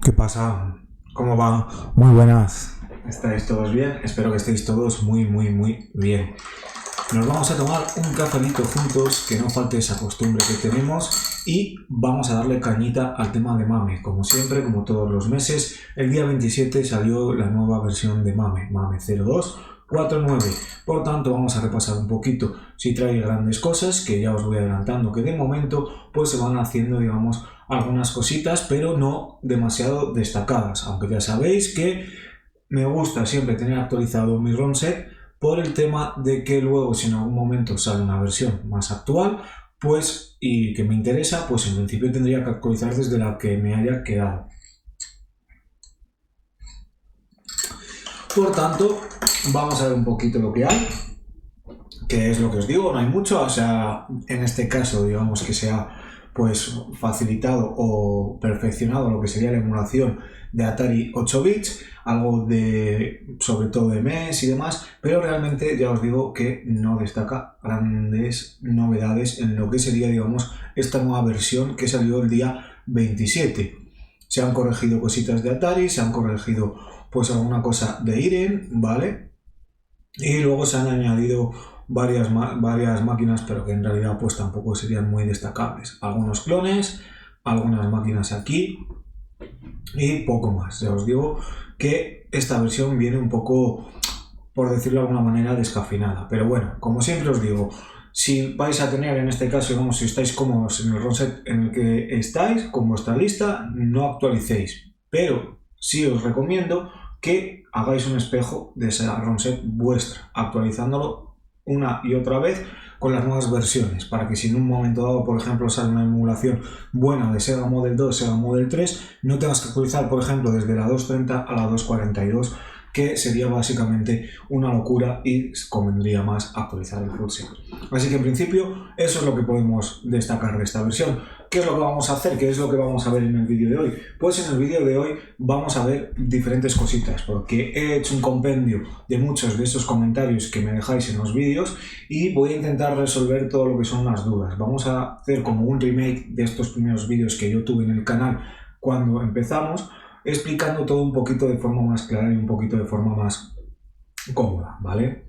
¿Qué pasa? ¿Cómo va? Muy buenas. ¿Estáis todos bien? Espero que estéis todos muy bien. Nos vamos a tomar un cafelito juntos, que no falte esa costumbre que tenemos, y vamos a darle cañita al tema de Mame. Como siempre, como todos los meses, el día 27 salió la nueva versión de Mame 0249. Por tanto, vamos a repasar un poquito. Si trae grandes cosas, que ya os voy adelantando que de momento pues se van haciendo, digamos, algunas cositas, pero no demasiado destacadas, aunque ya sabéis que me gusta siempre tener actualizado mi ROM set por el tema de que luego, si en algún momento sale una versión más actual, pues, y que me interesa, pues en principio tendría que actualizar desde la que me haya quedado. Por tanto, vamos a ver un poquito lo que hay, que es lo que os digo, no hay mucho, o sea, en este caso, digamos que sea pues facilitado o perfeccionado lo que sería la emulación de Atari 8 bits, algo de sobre todo de MES y demás, pero realmente ya os digo que no destaca grandes novedades en lo que sería, digamos, esta nueva versión que salió el día 27. Se han corregido cositas de Atari, se han corregido pues alguna cosa de Irem, ¿vale? Y luego se han añadido varias máquinas, pero que en realidad pues tampoco serían muy destacables. Algunos clones, algunas máquinas aquí y poco más. Ya os digo que esta versión viene un poco, por decirlo de alguna manera, descafeinada. Pero bueno, como siempre os digo, si vais a tener, en este caso, digamos, si estáis cómodos en el ROM set en el que estáis, con vuestra lista, no actualicéis. Pero sí os recomiendo que hagáis un espejo de esa ROM set vuestra, actualizándolo una y otra vez con las nuevas versiones, para que si en un momento dado, por ejemplo, sale una emulación buena de Sega Model 2, Sega Model 3, no tengas que actualizar, por ejemplo, desde la 230 a la 242, que sería básicamente una locura y convendría más actualizar el full set. Así que en principio eso es lo que podemos destacar de esta versión. ¿Qué es lo que vamos a hacer? ¿Qué es lo que vamos a ver en el vídeo de hoy? Pues en el vídeo de hoy vamos a ver diferentes cositas, porque he hecho un compendio de muchos de esos comentarios que me dejáis en los vídeos y voy a intentar resolver todo lo que son las dudas. Vamos a hacer como un remake de estos primeros vídeos que yo tuve en el canal cuando empezamos, explicando todo un poquito de forma más clara y un poquito de forma más cómoda, ¿vale?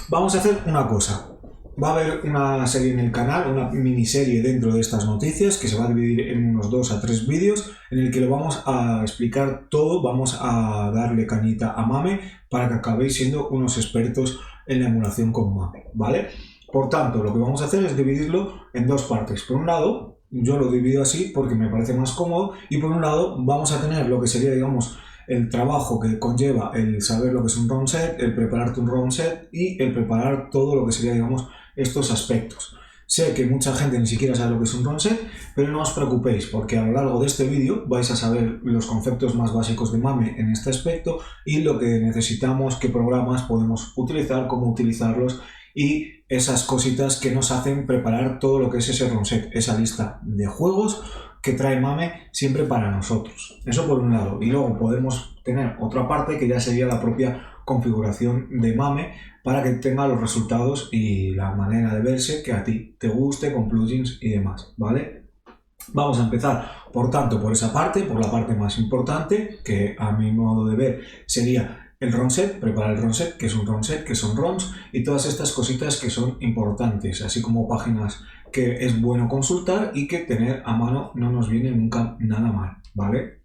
Vamos a hacer una cosa. Va a haber una serie en el canal, una miniserie dentro de estas noticias que se va a dividir en unos 2 a 3 vídeos en el que lo vamos a explicar todo, vamos a darle cañita a Mame para que acabéis siendo unos expertos en la emulación con Mame, ¿vale? Por tanto, lo que vamos a hacer es dividirlo en dos partes. Por un lado, yo lo divido así porque me parece más cómodo, y por un lado vamos a tener lo que sería, digamos, el trabajo que conlleva el saber lo que es un ROM set, el prepararte un ROM set y el preparar todo lo que sería, digamos, estos aspectos. Sé que mucha gente ni siquiera sabe lo que es un ROM set, pero no os preocupéis porque a lo largo de este vídeo vais a saber los conceptos más básicos de Mame en este aspecto y lo que necesitamos, qué programas podemos utilizar, cómo utilizarlos y esas cositas que nos hacen preparar todo lo que es ese ROM set, esa lista de juegos que trae Mame siempre para nosotros. Eso por un lado. Y luego podemos tener otra parte que ya sería la propia configuración de Mame para que tenga los resultados y la manera de verse que a ti te guste con plugins y demás, ¿vale? Vamos a empezar, por tanto, por esa parte, por la parte más importante, que a mi modo de ver sería el ROM set, preparar el ROM set, que es un ROM set, que son ROMs y todas estas cositas que son importantes, así como páginas que es bueno consultar y que tener a mano no nos viene nunca nada mal, ¿vale?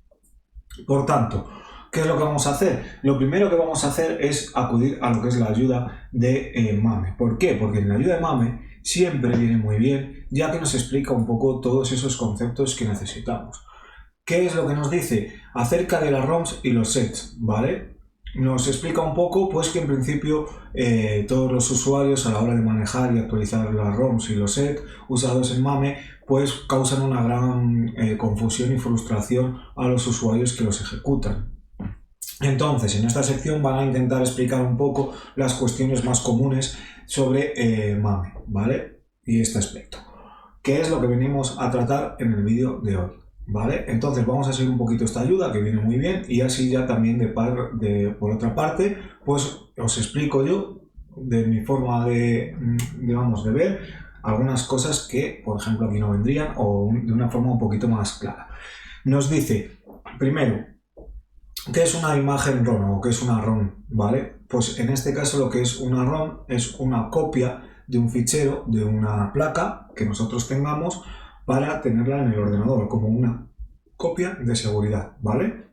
Por tanto, ¿qué es lo que vamos a hacer? Lo primero que vamos a hacer es acudir a lo que es la ayuda de Mame. ¿Por qué? Porque en la ayuda de Mame siempre viene muy bien, ya que nos explica un poco todos esos conceptos que necesitamos. ¿Qué es lo que nos dice? Acerca de las ROMs y los sets, ¿vale? Nos explica un poco pues que en principio todos los usuarios a la hora de manejar y actualizar las ROMs y los sets usados en Mame pues causan una gran confusión y frustración a los usuarios que los ejecutan. Entonces, en esta sección van a intentar explicar un poco las cuestiones más comunes sobre Mame, ¿vale? Y este aspecto. ¿Qué es lo que venimos a tratar en el vídeo de hoy? ¿Vale? Entonces vamos a seguir un poquito esta ayuda que viene muy bien y así ya también por otra parte pues os explico yo de mi forma de, digamos, de ver algunas cosas que, por ejemplo, aquí no vendrían o de una forma un poquito más clara. Nos dice, primero, ¿qué es una imagen ROM o qué es una ROM? ¿Vale? Pues en este caso lo que es una ROM es una copia de un fichero, de una placa que nosotros tengamos para tenerla en el ordenador, como una copia de seguridad, ¿vale?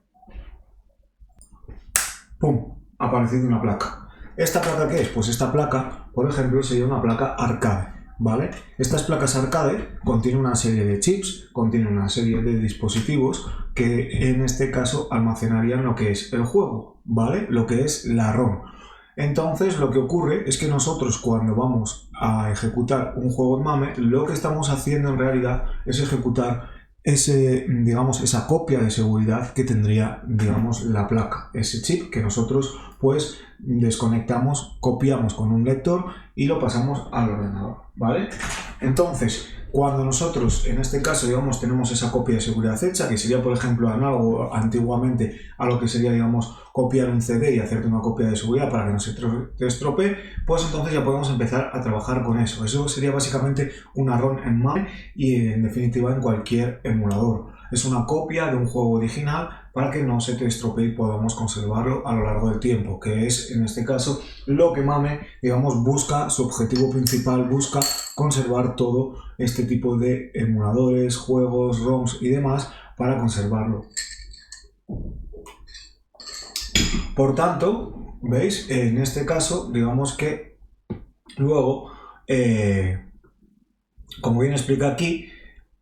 ¡Pum! Ha aparecido una placa. ¿Esta placa qué es? Pues esta placa, por ejemplo, sería una placa arcade, ¿vale? Estas placas arcade contienen una serie de chips, contienen una serie de dispositivos que en este caso almacenarían lo que es el juego, ¿vale? Lo que es la ROM. Entonces lo que ocurre es que nosotros cuando vamos a ejecutar un juego en MAME, lo que estamos haciendo en realidad es ejecutar esa copia de seguridad que tendría, digamos, la placa, ese chip que nosotros pues desconectamos, copiamos con un lector y lo pasamos al ordenador, ¿vale? Entonces, cuando nosotros, en este caso, digamos, tenemos esa copia de seguridad hecha, que sería, por ejemplo, análogo antiguamente a lo que sería, digamos, copiar un CD y hacerte una copia de seguridad para que no se te estropee, pues entonces ya podemos empezar a trabajar con eso. Eso sería básicamente una ROM en MAME y, en definitiva, en cualquier emulador. Es una copia de un juego original para que no se te estropee y podamos conservarlo a lo largo del tiempo, que es, en este caso, lo que MAME, digamos, busca, su objetivo principal, busca conservar todo este tipo de emuladores, juegos, ROMs y demás para conservarlo. Por tanto, ¿veis? En este caso, digamos que luego, como bien explica aquí,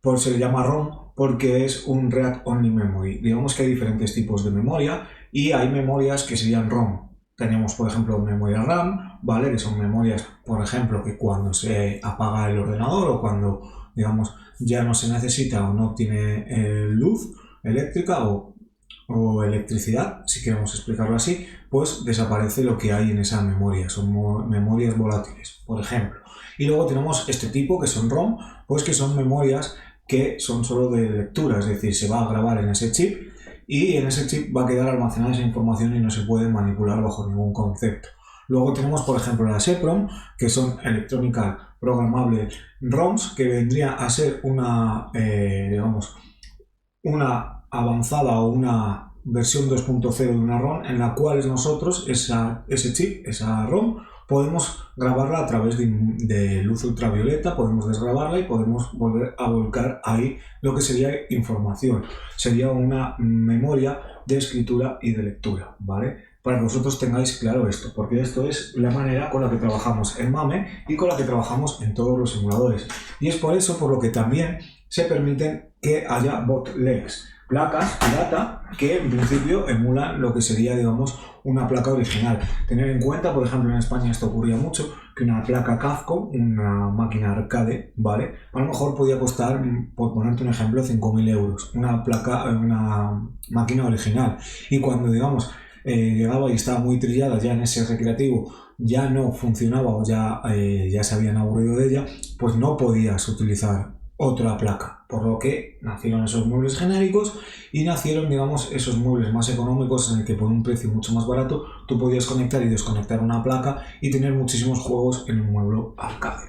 pues se le llama ROM porque es un Read Only Memory. Digamos que hay diferentes tipos de memoria y hay memorias que serían ROM. Tenemos, por ejemplo, memoria RAM, ¿vale? Que son memorias, por ejemplo, que cuando se apaga el ordenador o cuando, digamos, ya no se necesita o no tiene luz eléctrica o electricidad, si queremos explicarlo así, pues desaparece lo que hay en esa memoria. Son memorias volátiles, por ejemplo. Y luego tenemos este tipo, que son ROM, pues que son memorias que son solo de lectura, es decir, se va a grabar en ese chip y en ese chip va a quedar almacenada esa información y no se puede manipular bajo ningún concepto. Luego tenemos, por ejemplo, las EPROM, que son Electronic Programmable ROMs, que vendría a ser una, digamos, una avanzada o una versión 2.0 de una ROM en la cual nosotros ese chip, esa ROM, podemos grabarla a través de luz ultravioleta, podemos desgrabarla y podemos volver a volcar ahí lo que sería información. Sería una memoria de escritura y de lectura, ¿vale? Para que vosotros tengáis claro esto, porque esto es la manera con la que trabajamos en MAME y con la que trabajamos en todos los simuladores. Y es por eso por lo que también se permiten que haya bootlegs, placas pirata que en principio emulan lo que sería, digamos, una placa original. Tener en cuenta, por ejemplo, en España esto ocurría mucho, que una placa Capcom, una máquina arcade, ¿vale? A lo mejor podía costar, por ponerte un ejemplo, 5.000 euros, una máquina original. Y cuando, digamos, llegaba y estaba muy trillada ya en ese recreativo, ya no funcionaba o ya se habían aburrido de ella, pues no podías utilizar otra placa, por lo que nacieron esos muebles genéricos y nacieron, digamos, esos muebles más económicos en el que por un precio mucho más barato tú podías conectar y desconectar una placa y tener muchísimos juegos en un mueble arcade.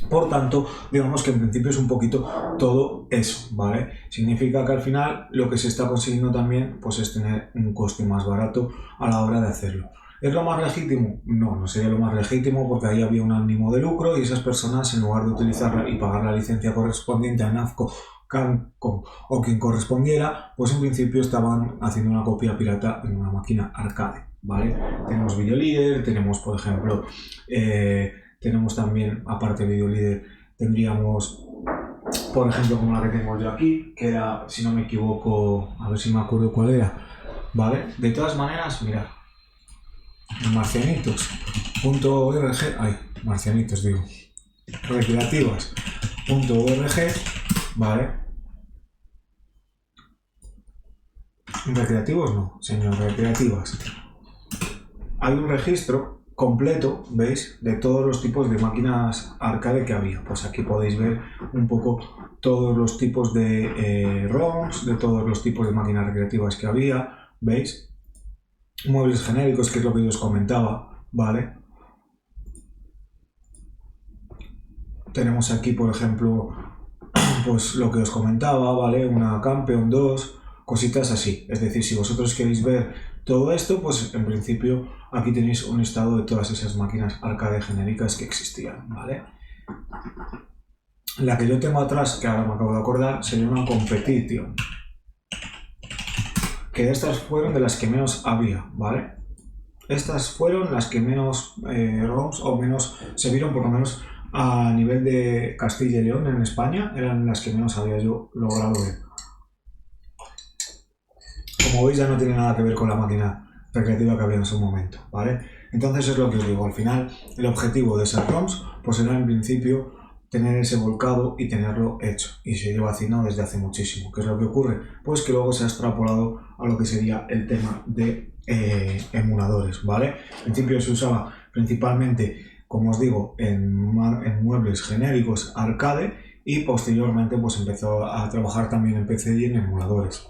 Por tanto, digamos que en principio es un poquito todo eso, ¿vale? Significa que al final lo que se está consiguiendo también pues es tener un coste más barato a la hora de hacerlo. ¿Es lo más legítimo? No, no sería lo más legítimo porque ahí había un ánimo de lucro y esas personas, en lugar de utilizarla y pagar la licencia correspondiente a NAFCO, Capcom o quien correspondiera, pues en principio estaban haciendo una copia pirata en una máquina arcade, ¿vale? Tenemos Videolíder, tenemos, por ejemplo, tenemos también, aparte de Videolíder, tendríamos, por ejemplo, como la que tengo yo aquí, que era, si no me equivoco, a ver si me acuerdo cuál era, ¿vale? De todas maneras, mirad. Marcianitos.org, marcianitos digo, recreativas.org, ¿vale? Recreativos no, señor, recreativas. Hay un registro completo, ¿veis? De todos los tipos de máquinas arcade que había. Pues aquí podéis ver un poco todos los tipos de ROMs, de todos los tipos de máquinas recreativas que había, ¿veis? Muebles genéricos, que es lo que yo os comentaba, ¿vale? tenemos aquí, por ejemplo, pues lo que os comentaba, ¿vale? Una Campeon 2, cositas así. Es decir, si vosotros queréis ver todo esto, pues en principio aquí tenéis un listado de todas esas máquinas arcade genéricas que existían, ¿vale? La que yo tengo atrás, que ahora me acabo de acordar, sería una Competition. Que estas fueron de las que menos había, ¿vale? Estas fueron las que menos ROMs o menos se vieron, por lo menos a nivel de Castilla y León en España, eran las que menos había yo logrado ver. Como veis, ya no tiene nada que ver con la máquina recreativa que había en su momento, ¿vale? Entonces es lo que os digo, al final el objetivo de esas ROMs pues era en principio tener ese volcado y tenerlo hecho, y se lleva haciendo desde hace muchísimo. ¿Qué es lo que ocurre? Pues que luego se ha extrapolado a lo que sería el tema de emuladores, ¿vale? En principio se usaba principalmente, como os digo, en muebles genéricos arcade, y posteriormente pues empezó a trabajar también en PC y en emuladores,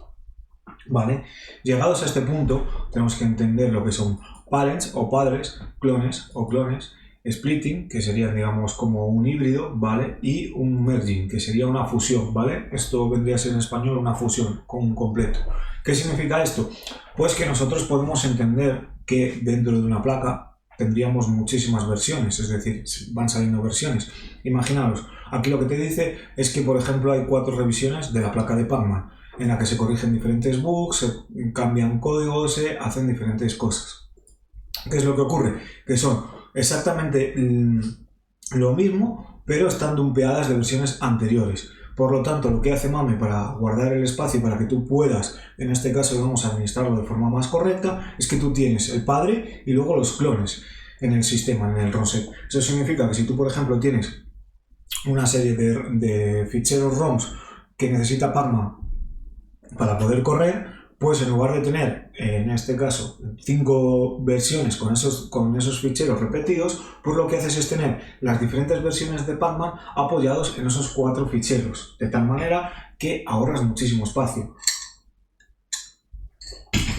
¿vale? Llegados a este punto tenemos que entender lo que son parents o padres, clones o clones, splitting, que sería, digamos, como un híbrido, ¿vale? Y un merging, que sería una fusión, ¿vale? Esto vendría a ser en español una fusión con un completo. ¿Qué significa esto? Pues que nosotros podemos entender que dentro de una placa tendríamos muchísimas versiones, es decir, van saliendo versiones. Imaginaos, aquí lo que te dice es que, por ejemplo, hay 4 revisiones de la placa de Pac-Man, en la que se corrigen diferentes bugs, se cambian códigos, se hacen diferentes cosas. ¿Qué es lo que ocurre? Que son exactamente lo mismo, pero están dumpeadas de versiones anteriores. Por lo tanto, lo que hace MAME para guardar el espacio, para que tú puedas, en este caso, vamos a administrarlo de forma más correcta, es que tú tienes el padre y luego los clones en el sistema, en el ROM set. Eso significa que si tú, por ejemplo, tienes una serie de ficheros ROMs que necesita Pac-Man para poder correr, pues en lugar de tener, en este caso, 5 versiones con esos ficheros repetidos, pues lo que haces es tener las diferentes versiones de Pac-Man apoyados en esos 4 ficheros, de tal manera que ahorras muchísimo espacio.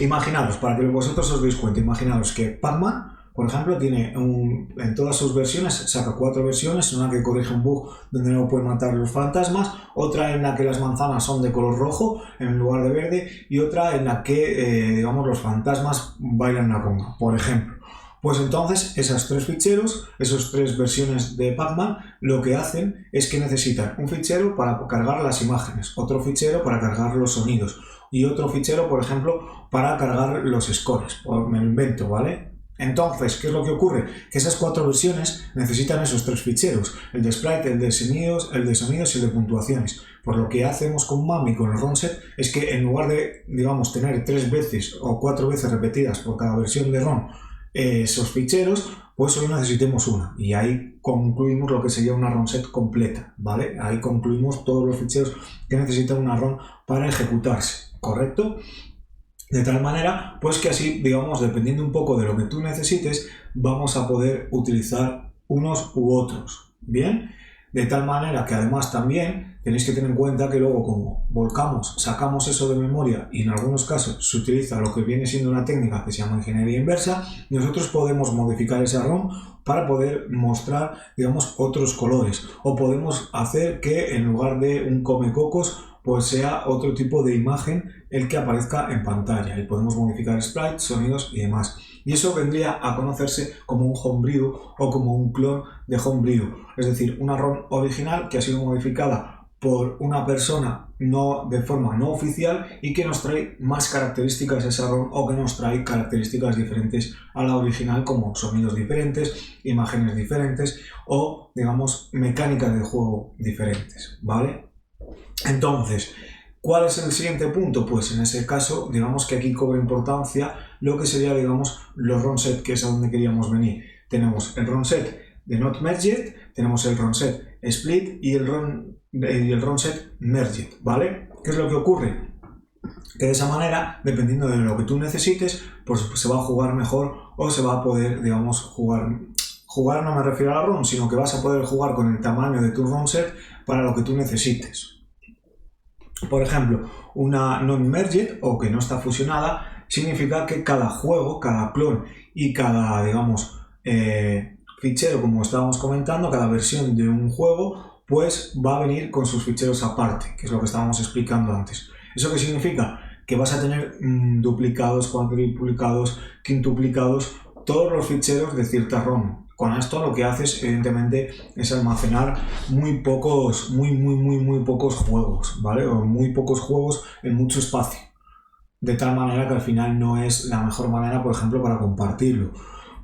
Imaginaros, para que vosotros os deis cuenta, imaginaros que Pac-Man, por ejemplo, tiene en todas sus versiones, saca 4 versiones, una que corrige un bug donde no pueden matar los fantasmas, otra en la que las manzanas son de color rojo en lugar de verde, y otra en la que, digamos, los fantasmas bailan la rumba, por ejemplo. Pues entonces, esas 3 ficheros, esas 3 versiones de Pac-Man, lo que hacen es que necesitan un fichero para cargar las imágenes, otro fichero para cargar los sonidos, y otro fichero, por ejemplo, para cargar los scores. Me lo invento, ¿vale? Entonces, ¿qué es lo que ocurre? Que esas 4 versiones necesitan esos 3 ficheros, el de sprite, el de sonidos y el de puntuaciones. Por lo que hacemos con MAME y con el ROM set es que en lugar de, digamos, tener 3 veces o 4 veces repetidas por cada versión de ROM esos ficheros, pues solo necesitemos una. Y ahí concluimos lo que sería una ROM set completa, ¿vale? Ahí concluimos todos los ficheros que necesita una ROM para ejecutarse, ¿correcto? De tal manera, pues que así, digamos, dependiendo un poco de lo que tú necesites, vamos a poder utilizar unos u otros, ¿bien? De tal manera que además también tenéis que tener en cuenta que luego, como volcamos, sacamos eso de memoria y en algunos casos se utiliza lo que viene siendo una técnica que se llama ingeniería inversa, nosotros podemos modificar esa ROM para poder mostrar, digamos, otros colores, o podemos hacer que en lugar de un comecocos pues sea otro tipo de imagen el que aparezca en pantalla, y podemos modificar sprites, sonidos y demás. Y eso vendría a conocerse como un homebrew o como un clon de homebrew, es decir, una ROM original que ha sido modificada por una persona de forma no oficial y que nos trae más características de esa ROM, o que nos trae características diferentes a la original, como sonidos diferentes, imágenes diferentes o, digamos, mecánicas de juego diferentes, ¿vale? Entonces, ¿cuál es el siguiente punto? Pues en ese caso, digamos que aquí cobra importancia lo que sería, digamos, los ROM set, que es a donde queríamos venir. Tenemos el ROM set de Not Merged, tenemos el ROM set Split y el ROM set Merged, ¿vale? ¿Qué es lo que ocurre? Que de esa manera, dependiendo de lo que tú necesites, pues se va a jugar mejor, o se va a poder, digamos, jugar no me refiero a la ROM, sino que vas a poder jugar con el tamaño de tu ROM set para lo que tú necesites. Por ejemplo, una non-merged, o que no está fusionada, significa que cada juego, cada clon y cada, digamos, fichero, como estábamos comentando, cada versión de un juego, pues va a venir con sus ficheros aparte, que es lo que estábamos explicando antes. ¿Eso qué significa? Que vas a tener duplicados, cuadruplicados, quintuplicados, todos los ficheros de cierta ROM. Con esto lo que haces, evidentemente, es almacenar muy pocos juegos, ¿vale? O muy pocos juegos en mucho espacio. De tal manera que al final no es la mejor manera, por ejemplo, para compartirlo.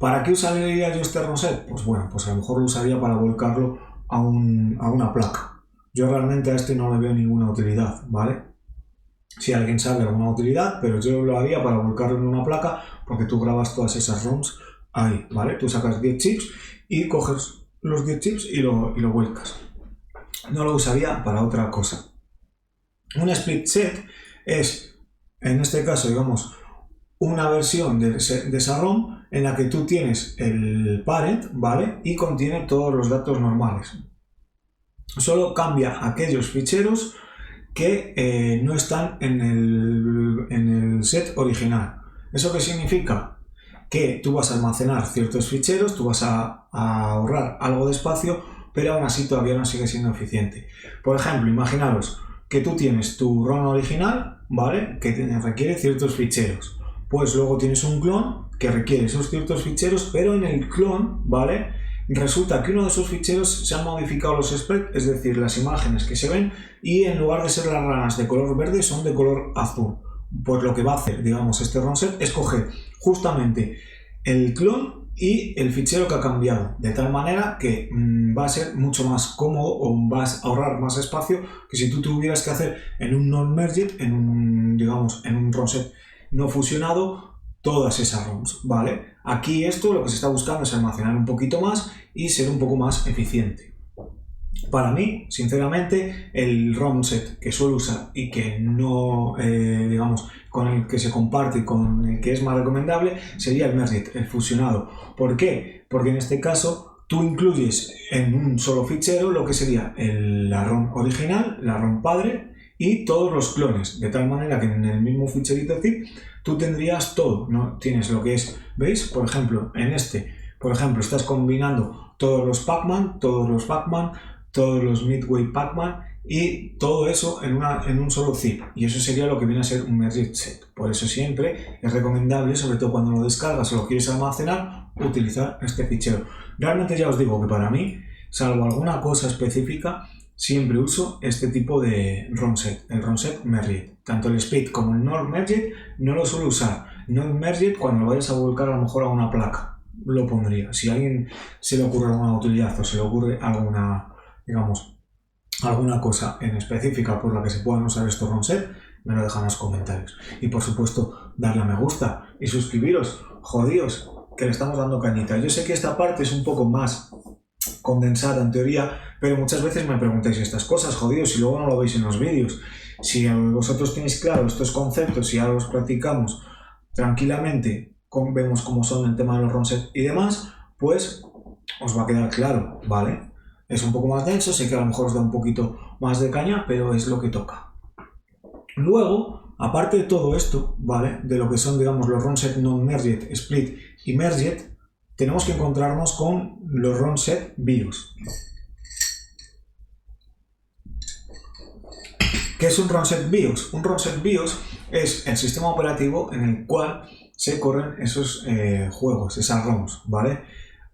¿Para qué usaría yo este ROM set? Pues bueno, pues a lo mejor lo usaría para volcarlo a una placa. Yo realmente a este no le veo ninguna utilidad, ¿vale? Si alguien sabe alguna utilidad, pero yo lo haría para volcarlo en una placa, porque tú grabas todas esas ROMs ahí, ¿vale? Tú sacas 10 chips y coges los 10 chips y lo vuelcas. No lo usaría para otra cosa. Un split set es, en este caso, digamos, una versión de esa ROM en la que tú tienes el parent, ¿vale? Y contiene todos los datos normales. Solo cambia aquellos ficheros que no están en el set original. ¿Eso qué significa? Que tú vas a almacenar ciertos ficheros, tú vas a ahorrar algo de espacio, pero aún así todavía no sigue siendo eficiente. Por ejemplo, imaginaros que tú tienes tu ROM original, ¿vale? Que requiere ciertos ficheros. Pues luego tienes un clon que requiere esos ciertos ficheros, pero en el clon, ¿vale? Resulta que uno de esos ficheros se han modificado los sprites, es decir, las imágenes que se ven, y en lugar de ser las ranas de color verde son de color azul. Pues lo que va a hacer, digamos, este ROM set es coger justamente el clon y el fichero que ha cambiado, de tal manera que va a ser mucho más cómodo o vas a ahorrar más espacio que si tú tuvieras que hacer en un non-merged, en un ROM set no fusionado, todas esas ROMs, ¿vale? Aquí esto lo que se está buscando es almacenar un poquito más y ser un poco más eficiente. Para mí, sinceramente, el ROM set que suelo usar y que no, con el que se comparte y con el que es más recomendable sería el merged, el fusionado. ¿Por qué? Porque en este caso tú incluyes en un solo fichero lo que sería la ROM original, la ROM padre y todos los clones, de tal manera que en el mismo ficherito zip tú tendrías todo, ¿no? Tienes lo que es, ¿veis? Por ejemplo, estás combinando todos los Pac-Man, todos los Midway Pac-Man y todo eso en un solo zip, y eso sería lo que viene a ser un merged set. Por eso siempre es recomendable, sobre todo cuando lo descargas o lo quieres almacenar, utilizar este fichero. Realmente ya os digo que para mí, salvo alguna cosa específica, siempre uso este tipo de ROM set, el ROM set merged. Tanto el split como el non merged no lo suelo usar. Non merged cuando lo vayas a volcar a lo mejor a una placa, lo pondría. Si a alguien se le ocurre alguna utilidad o se le ocurre alguna cosa en específica por la que se puedan usar estos ROM set, me lo dejan en los comentarios. Y por supuesto, darle a me gusta y suscribiros. Jodíos, que le estamos dando cañita. Yo sé que esta parte es un poco más condensada en teoría, pero muchas veces me preguntáis estas cosas, jodidos, y luego no lo veis en los vídeos. Si vosotros tenéis claro estos conceptos y ahora los practicamos tranquilamente, vemos cómo son el tema de los ROM set y demás, pues os va a quedar claro, ¿vale? Es un poco más denso, sé que a lo mejor os da un poquito más de caña, pero es lo que toca. Luego, aparte de todo esto, ¿vale? De lo que son, digamos, los ROM set non-merged, split y merged, tenemos que encontrarnos con los ROM set BIOS. ¿Qué es un ROM set BIOS? Un ROM set BIOS es el sistema operativo en el cual se corren esos juegos, esas ROMs, ¿vale?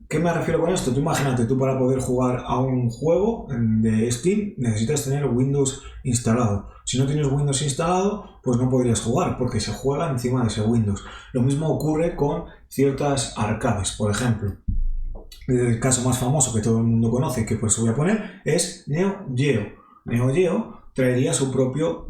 ¿Qué me refiero con esto? Tú imagínate, tú para poder jugar a un juego de Steam necesitas tener Windows instalado. Si no tienes Windows instalado, pues no podrías jugar porque se juega encima de ese Windows. Lo mismo ocurre con ciertas arcades, por ejemplo. El caso más famoso que todo el mundo conoce, que pues voy a poner, es Neo Geo. Neo Geo traería su propio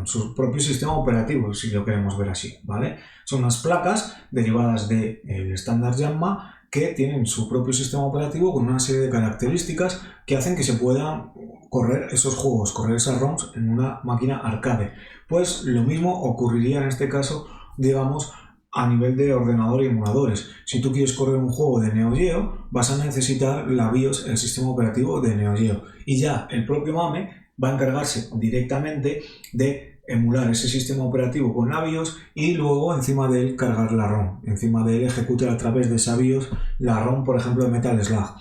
su propio sistema operativo, si lo queremos ver así, ¿vale? Son unas placas derivadas del estándar Yanma que tienen su propio sistema operativo con una serie de características que hacen que se puedan correr esos juegos, correr esas ROMs en una máquina arcade. Pues lo mismo ocurriría en este caso, digamos, a nivel de ordenador y emuladores. Si tú quieres correr un juego de Neo Geo, vas a necesitar la BIOS, el sistema operativo de Neo Geo. Y ya el propio MAME va a encargarse directamente de emular ese sistema operativo con la BIOS y luego encima de él cargar la ROM, encima de él ejecutar a través de esa BIOS la ROM, por ejemplo, de Metal Slug.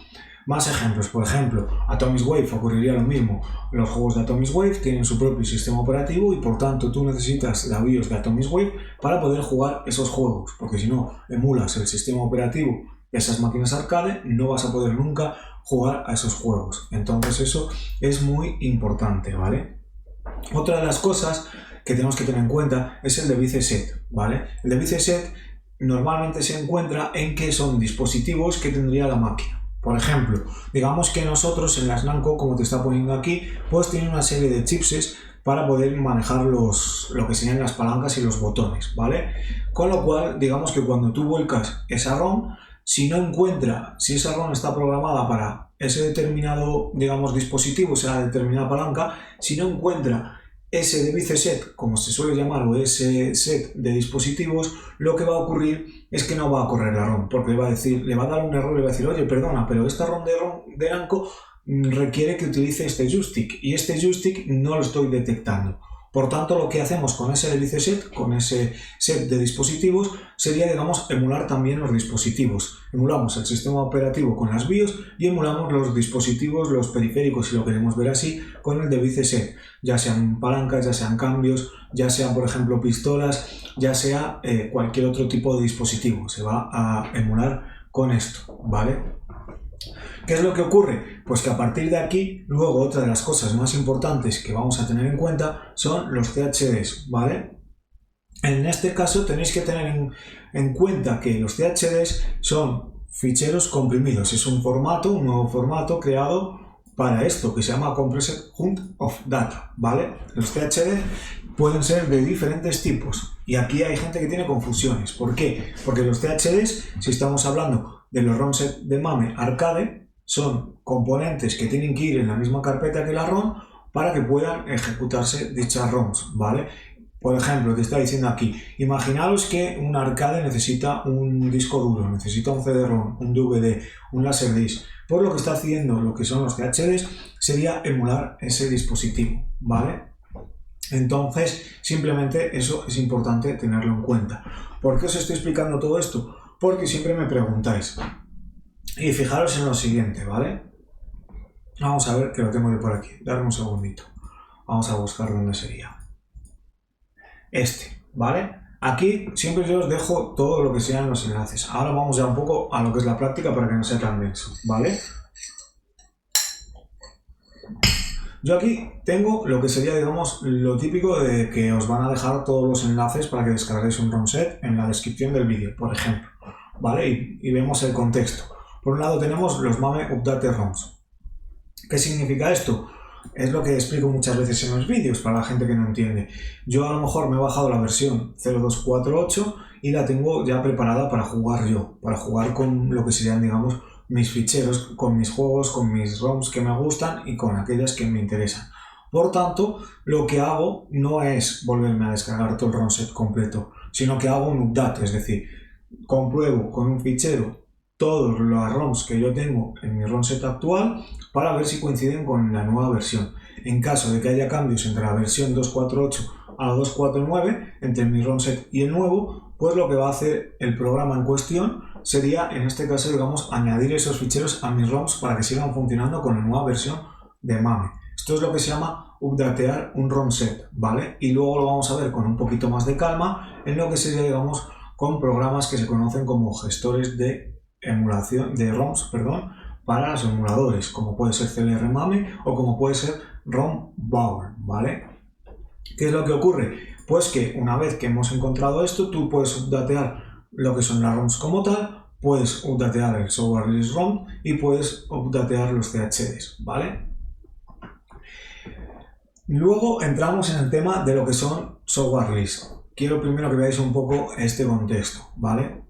Más ejemplos, por ejemplo, Atomic Wave ocurriría lo mismo. Los juegos de Atomic Wave tienen su propio sistema operativo y por tanto tú necesitas la BIOS de Atomic Wave para poder jugar esos juegos, porque si no emulas el sistema operativo de esas máquinas arcade, no vas a poder nunca jugar a esos juegos. Entonces eso es muy importante, ¿vale? Otra de las cosas que tenemos que tener en cuenta es el device set, ¿vale? El device set normalmente se encuentra en que son dispositivos que tendría la máquina. Por ejemplo, digamos que nosotros en las Namco, como te está poniendo aquí, pues tienen una serie de chipsets para poder manejar lo que serían las palancas y los botones, ¿vale? Con lo cual, digamos que cuando tú vuelcas esa ROM, si esa ROM está programada para ese determinado, digamos, dispositivo, esa determinada palanca, si no encuentra ese device set, como se suele llamar, o ese set de dispositivos, lo que va a ocurrir es que no va a correr la ROM, porque le va a dar un error, le va a decir, oye, perdona, pero esta ROM de Namco requiere que utilice este joystick y este joystick no lo estoy detectando. Por tanto, lo que hacemos con ese device set, con ese set de dispositivos, sería, digamos, emular también los dispositivos. Emulamos el sistema operativo con las BIOS y emulamos los dispositivos, los periféricos, si lo queremos ver así, con el device set. Ya sean palancas, ya sean cambios, ya sean, por ejemplo, pistolas, ya sea cualquier otro tipo de dispositivo. Se va a emular con esto, ¿vale? ¿Qué es lo que ocurre? Pues que a partir de aquí, luego otra de las cosas más importantes que vamos a tener en cuenta son los CHDs, ¿vale? En este caso tenéis que tener en cuenta que los CHDs son ficheros comprimidos, es un nuevo formato creado para esto, que se llama Compressed Hunt of Data, ¿vale? Los CHD pueden ser de diferentes tipos y aquí hay gente que tiene confusiones. ¿Por qué? Porque los CHDs, si estamos hablando de los ROM set de MAME arcade, son componentes que tienen que ir en la misma carpeta que la ROM para que puedan ejecutarse dichas ROMs, ¿vale? Por ejemplo, te está diciendo aquí, imaginaos que un arcade necesita un disco duro, necesita un CD-ROM, un DVD, un Laserdisc. Pues lo que está haciendo, lo que son los CHDs, sería emular ese dispositivo, ¿vale? Entonces, simplemente eso es importante tenerlo en cuenta. ¿Por qué os estoy explicando todo esto? Porque siempre me preguntáis. Y fijaros en lo siguiente, ¿vale? Vamos a ver que lo tengo yo por aquí. Darme un segundito. Vamos a buscar dónde sería. ¿Vale? Aquí siempre yo os dejo todo lo que sean los enlaces. Ahora vamos ya un poco a lo que es la práctica para que no sea tan denso, ¿vale? Yo aquí tengo lo que sería, digamos, lo típico de que os van a dejar todos los enlaces para que descarguéis un ROM set en la descripción del vídeo, por ejemplo, ¿vale? Y vemos el contexto. Por un lado tenemos los MAME Update ROMs. ¿Qué significa esto? Es lo que explico muchas veces en los vídeos para la gente que no entiende. Yo a lo mejor me he bajado la versión 0248 y la tengo ya preparada para jugar para jugar con lo que serían, digamos, mis ficheros, con mis juegos, con mis ROMs que me gustan y con aquellas que me interesan. Por tanto, lo que hago no es volverme a descargar todo el ROM set completo, sino que hago un update, es decir, compruebo con un fichero todos los ROMs que yo tengo en mi ROM set actual para ver si coinciden con la nueva versión. En caso de que haya cambios entre la versión 248 a la 249, entre mi ROM set y el nuevo, pues lo que va a hacer el programa en cuestión sería, en este caso, digamos, añadir esos ficheros a mis ROMs para que sigan funcionando con la nueva versión de MAME. Esto es lo que se llama updatear un ROM set, ¿vale? Y luego lo vamos a ver con un poquito más de calma en lo que sería, digamos, con programas que se conocen como gestores de emulación de ROMs, perdón, para los emuladores, como puede ser CLR MAME o como puede ser ROM Bower, ¿vale? ¿Qué es lo que ocurre? Pues que una vez que hemos encontrado esto, tú puedes updatear lo que son las ROMs como tal, puedes updatear el software release ROM y puedes updatear los CHDs, ¿vale? Luego entramos en el tema de lo que son software release. Quiero primero que veáis un poco este contexto, ¿vale?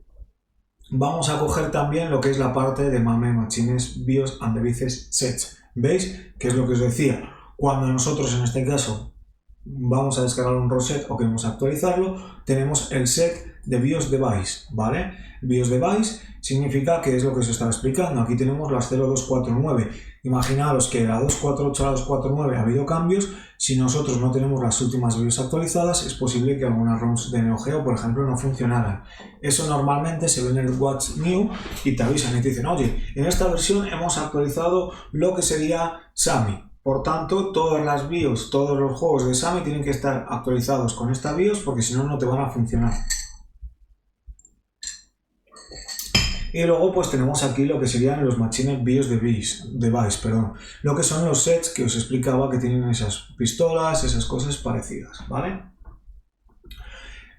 Vamos a coger también lo que es la parte de MAME Machines BIOS and Devices Sets. ¿Veis? Que es lo que os decía. Cuando nosotros en este caso vamos a descargar un ROM set o queremos actualizarlo, tenemos el set de BIOS Device, ¿vale? BIOS Device significa que es lo que os estaba explicando. Aquí tenemos las 0249. Imaginaros que de la 2.4.8 a la 2.4.9 ha habido cambios. Si nosotros no tenemos las últimas BIOS actualizadas, es posible que algunas ROMs de Neo Geo, por ejemplo, no funcionaran. Eso normalmente se ve en el What's New y te avisan y te dicen, oye, en esta versión hemos actualizado lo que sería SAMI. Por tanto, todas las BIOS, todos los juegos de SAMI tienen que estar actualizados con esta BIOS porque si no, no te van a funcionar. Y luego pues tenemos aquí lo que serían los Machine BIOS Device, lo que son los sets que os explicaba que tienen esas pistolas, esas cosas parecidas, ¿vale?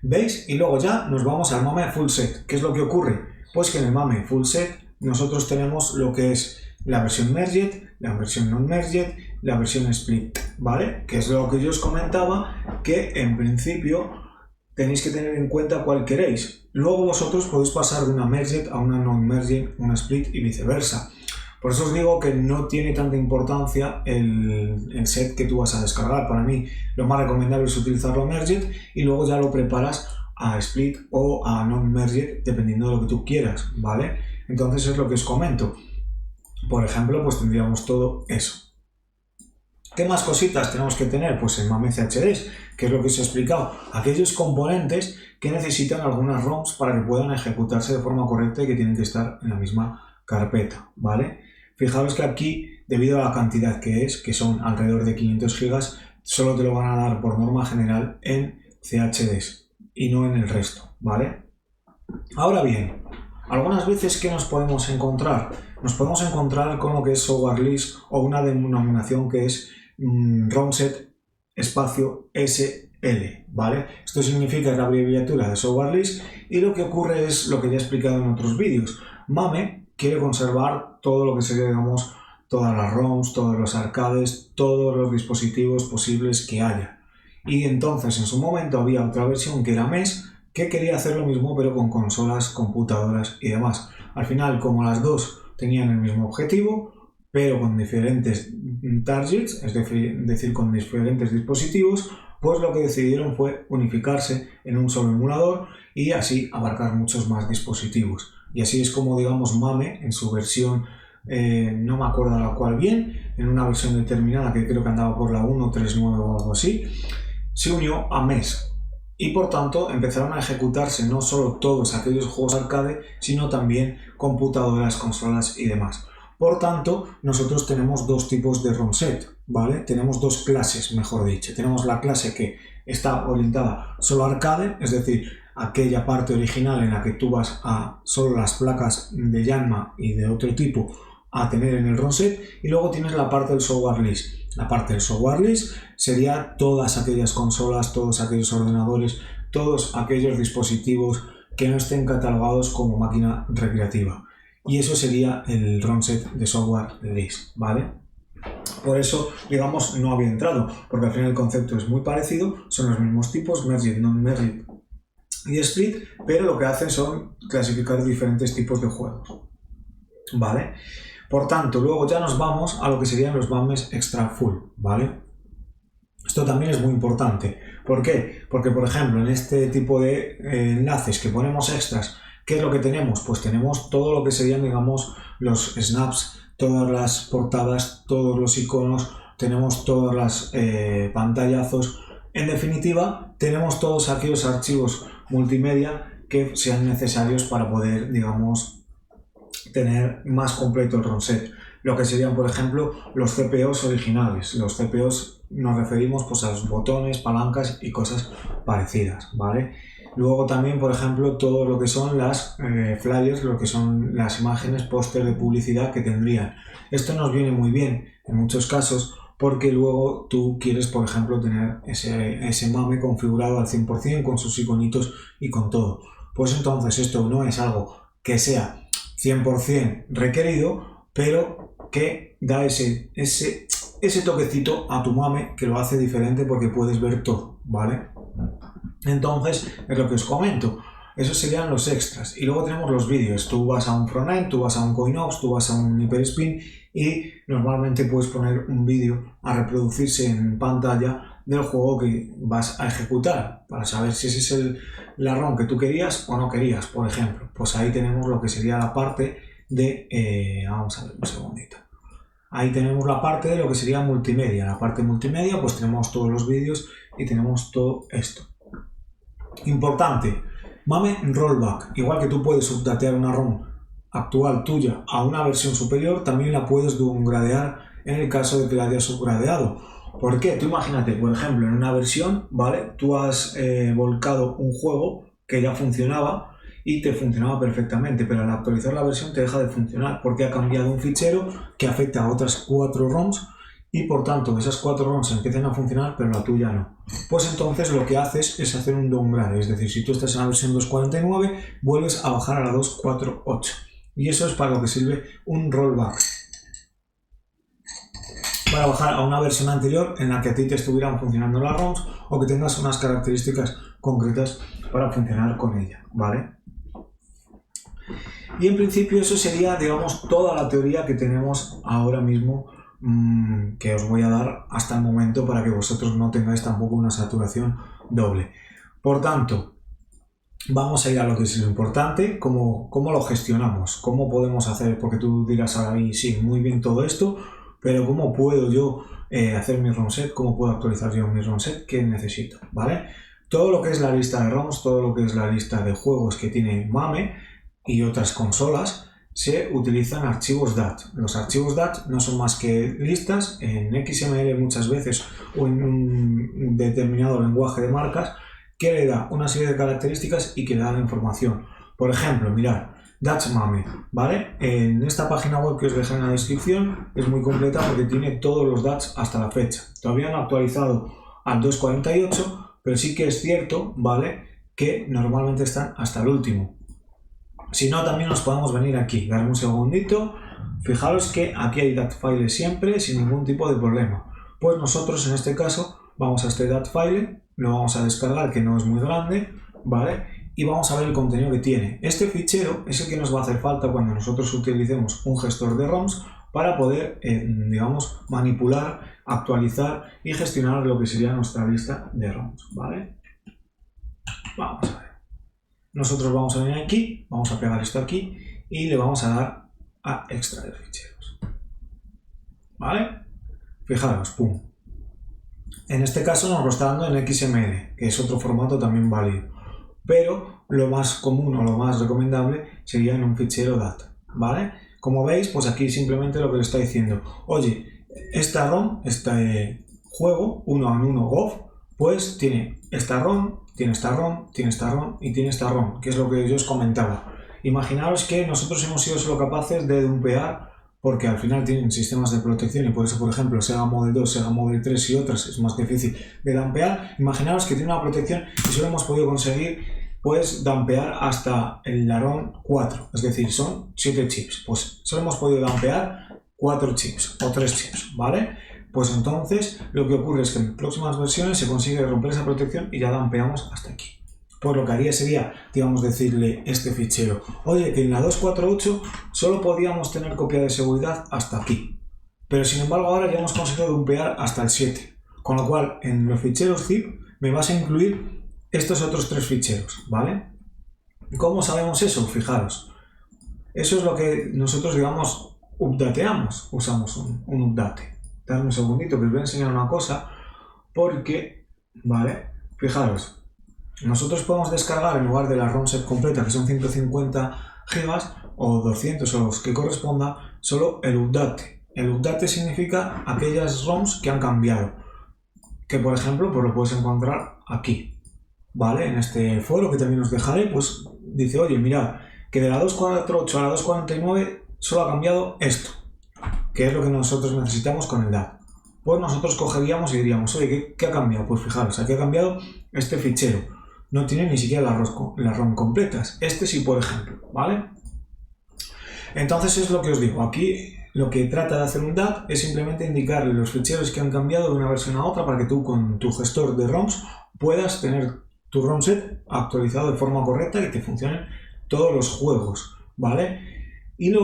¿Veis? Y luego ya nos vamos al MAME Full Set. ¿Qué es lo que ocurre? Pues que en el MAME Full Set nosotros tenemos lo que es la versión Merged, la versión Non-Merged, la versión Split, ¿vale? Que es lo que yo os comentaba, que en principio tenéis que tener en cuenta cuál queréis. Luego vosotros podéis pasar de una Merged a una Non-Merged, una Split y viceversa. Por eso os digo que no tiene tanta importancia el set que tú vas a descargar. Para mí lo más recomendable es utilizarlo Merged y luego ya lo preparas a Split o a Non-Merged dependiendo de lo que tú quieras, ¿vale? Entonces es lo que os comento. Por ejemplo, pues tendríamos todo eso. ¿Qué más cositas tenemos que tener? Pues el MAME CHDs, que es lo que os he explicado. Aquellos componentes que necesitan algunas ROMs para que puedan ejecutarse de forma correcta y que tienen que estar en la misma carpeta, ¿vale? Fijaros que aquí, debido a la cantidad que son alrededor de 500 gigas, solo te lo van a dar por norma general en CHDs y no en el resto, ¿vale? Ahora bien, algunas veces ¿qué nos podemos encontrar? Nos podemos encontrar con lo que es software list o una denominación que es ROMset espacio SL, ¿vale? Esto significa la abreviatura de software list y lo que ocurre es lo que ya he explicado en otros vídeos. MAME quiere conservar todo lo que sería, digamos, todas las ROMs, todos los arcades, todos los dispositivos posibles que haya. Y entonces en su momento había otra versión que era MES que quería hacer lo mismo pero con consolas, computadoras y demás. Al final, como las dos tenían el mismo objetivo, pero con diferentes targets, es decir, con diferentes dispositivos, pues lo que decidieron fue unificarse en un solo emulador y así abarcar muchos más dispositivos. Y así es como, digamos, MAME en su versión, no me acuerdo la cual bien, en una versión determinada que creo que andaba por la 1.3.9 o algo así, se unió a MES. Y por tanto empezaron a ejecutarse no solo todos aquellos juegos arcade, sino también computadoras, consolas y demás. Por tanto, nosotros tenemos dos tipos de ROM set, ¿vale? Tenemos dos clases, mejor dicho. Tenemos la clase que está orientada solo a arcade, es decir, aquella parte original en la que tú vas a solo las placas de Yanma y de otro tipo a tener en el ROM set, y luego tienes la parte del software list. La parte del software list sería todas aquellas consolas, todos aquellos ordenadores, todos aquellos dispositivos que no estén catalogados como máquina recreativa. Y eso sería el ROM set de software list, ¿vale? Por eso, digamos, no había entrado, porque al final el concepto es muy parecido, son los mismos tipos, Merged, Non-Merged y Split, pero lo que hacen son clasificar diferentes tipos de juegos, ¿vale? Por tanto, luego ya nos vamos a lo que serían los MAMEs extra full, ¿vale? Esto también es muy importante. ¿Por qué? Porque, por ejemplo, en este tipo de enlaces que ponemos extras, ¿qué es lo que tenemos? Pues tenemos todo lo que serían, digamos, los snaps, todas las portadas, todos los iconos, tenemos todas las pantallazos. En definitiva, tenemos todos aquellos archivos multimedia que sean necesarios para poder, digamos, tener más completo el ROM set. Lo que serían, por ejemplo, los CPOs originales. Los CPOs nos referimos pues a los botones, palancas y cosas parecidas, ¿vale? Luego también, por ejemplo, todo lo que son las flyers, lo que son las imágenes, póster de publicidad que tendrían. Esto nos viene muy bien en muchos casos porque luego tú quieres, por ejemplo, tener ese MAME configurado al 100% con sus iconitos y con todo. Pues entonces esto no es algo que sea 100% requerido, pero que da ese toquecito a tu MAME que lo hace diferente porque puedes ver todo, ¿vale? Entonces, es lo que os comento. Esos serían los extras. Y luego tenemos los vídeos. Tú vas a un Frontend, tú vas a un Coinox, tú vas a un Hyperspin y normalmente puedes poner un vídeo a reproducirse en pantalla del juego que vas a ejecutar para saber si ese es la ROM que tú querías o no querías, por ejemplo. Pues ahí tenemos lo que sería la parte de... vamos a ver un segundito. Ahí tenemos la parte de lo que sería multimedia. La parte multimedia, pues tenemos todos los vídeos y tenemos todo esto. Importante, MAME Rollback. Igual que tú puedes updatear una ROM actual tuya a una versión superior, también la puedes downgradear en el caso de que la hayas upgradeado. ¿Por qué? Tú imagínate, por ejemplo, en una versión, ¿vale? Tú has volcado un juego que ya funcionaba y te funcionaba perfectamente, pero al actualizar la versión te deja de funcionar porque ha cambiado un fichero que afecta a otras 4 ROMs y por tanto esas 4 ROMs empiezan a funcionar pero la tuya no. Pues entonces lo que haces es hacer un downgrade, es decir, si tú estás en la versión 2.49 vuelves a bajar a la 2.4.8 y eso es para lo que sirve un rollback, para bajar a una versión anterior en la que a ti te estuvieran funcionando las ROMs o que tengas unas características concretas para funcionar con ella, ¿vale? Y en principio eso sería, digamos, toda la teoría que tenemos ahora mismo, que os voy a dar hasta el momento para que vosotros no tengáis tampoco una saturación doble. Por tanto, vamos a ir a lo que es lo importante, cómo lo gestionamos, cómo podemos hacer, porque tú dirás ahora mí, sí, muy bien todo esto, pero ¿cómo puedo yo hacer mi ROM set? ¿Cómo puedo actualizar yo mi ROM set? ¿Qué necesito? ¿Vale? Todo lo que es la lista de ROMs, todo lo que es la lista de juegos que tiene MAME y otras consolas, se utilizan archivos DAT. Los archivos DAT no son más que listas en XML muchas veces o en un determinado lenguaje de marcas que le da una serie de características y que le da la información. Por ejemplo, mirad, DATS MAME, ¿vale? En esta página web que os dejaré en la descripción es muy completa porque tiene todos los DATs hasta la fecha. Todavía no ha actualizado al 2.48, pero sí que es cierto, ¿vale?, que normalmente están hasta el último. Si no, también nos podemos venir aquí, darme un segundito. Fijaros que aquí hay DAT file siempre sin ningún tipo de problema. Pues nosotros en este caso vamos a este DAT file, lo vamos a descargar, que no es muy grande, ¿vale? Y vamos a ver el contenido que tiene. Este fichero es el que nos va a hacer falta cuando nosotros utilicemos un gestor de ROMs para poder, digamos, manipular, actualizar y gestionar lo que sería nuestra lista de ROMs, ¿vale? Vamos a ver. Nosotros vamos a venir aquí, vamos a pegar esto aquí y le vamos a dar a extraer ficheros, ¿vale? Fijaros, pum. En este caso nos lo está dando en XML, que es otro formato también válido, pero lo más común o lo más recomendable sería en un fichero DAT, ¿vale? Como veis, pues aquí simplemente lo que le está diciendo, oye, esta ROM, este juego 1 en 1 GOV, pues tiene esta ROM, tiene esta ROM, tiene esta ROM y tiene esta ROM, que es lo que yo os comentaba. Imaginaos que nosotros hemos sido solo capaces de dumpear, porque al final tienen sistemas de protección y por eso, por ejemplo, Sega Model 2, Sega Model 3 y otras es más difícil de dumpear. Imaginaos que tiene una protección y solo hemos podido conseguir pues dumpear hasta la ROM 4, es decir, son 7 chips. Pues solo hemos podido dumpear 4 chips o 3 chips, ¿vale? Pues entonces lo que ocurre es que en próximas versiones se consigue romper esa protección y ya dumpeamos hasta aquí. Pues lo que haría sería, digamos, decirle este fichero, oye, que en la 2.4.8 solo podíamos tener copia de seguridad hasta aquí, pero sin embargo ahora ya hemos conseguido dumpear hasta el 7, con lo cual en los ficheros zip me vas a incluir estos otros 3 ficheros, ¿vale? ¿Cómo sabemos eso? Fijaros, eso es lo que nosotros, digamos, updateamos, usamos un update. Dadme un segundito que os voy a enseñar una cosa, porque, ¿vale? Fijaros, nosotros podemos descargar en lugar de la ROM set completa, que son 150 GB o 200 o los que corresponda, solo el update. El update significa aquellas ROMs que han cambiado, que por ejemplo pues lo puedes encontrar aquí, ¿vale? En este foro que también os dejaré, pues dice, oye, mirad, que de la 2.4.8 a la 2.49 solo ha cambiado esto, que es lo que nosotros necesitamos con el DAT. Pues nosotros cogeríamos y diríamos, oye, ¿qué ha cambiado? Pues fijaros, aquí ha cambiado este fichero. No tiene ni siquiera las ROM completas. Este sí, por ejemplo, ¿vale? Entonces es lo que os digo. Aquí lo que trata de hacer un DAT es simplemente indicarle los ficheros que han cambiado de una versión a otra para que tú con tu gestor de ROMs puedas tener tu ROM set actualizado de forma correcta y que funcionen todos los juegos, ¿vale? Y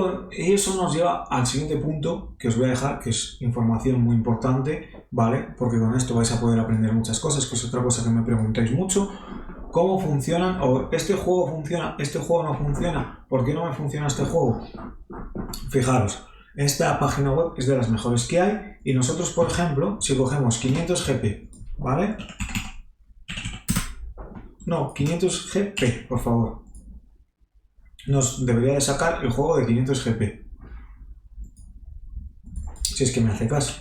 eso nos lleva al siguiente punto que os voy a dejar, que es información muy importante, ¿vale? Porque con esto vais a poder aprender muchas cosas, que es otra cosa que me preguntáis mucho. ¿Cómo funcionan? O este juego funciona, este juego no funciona. ¿Por qué no me funciona este juego? Fijaros, Esta página web es de las mejores que hay y nosotros, por ejemplo, si cogemos 500 GP, ¿vale? No, 500 GP, por favor. Nos debería de sacar el juego de 500 GP. Si es que me hace caso.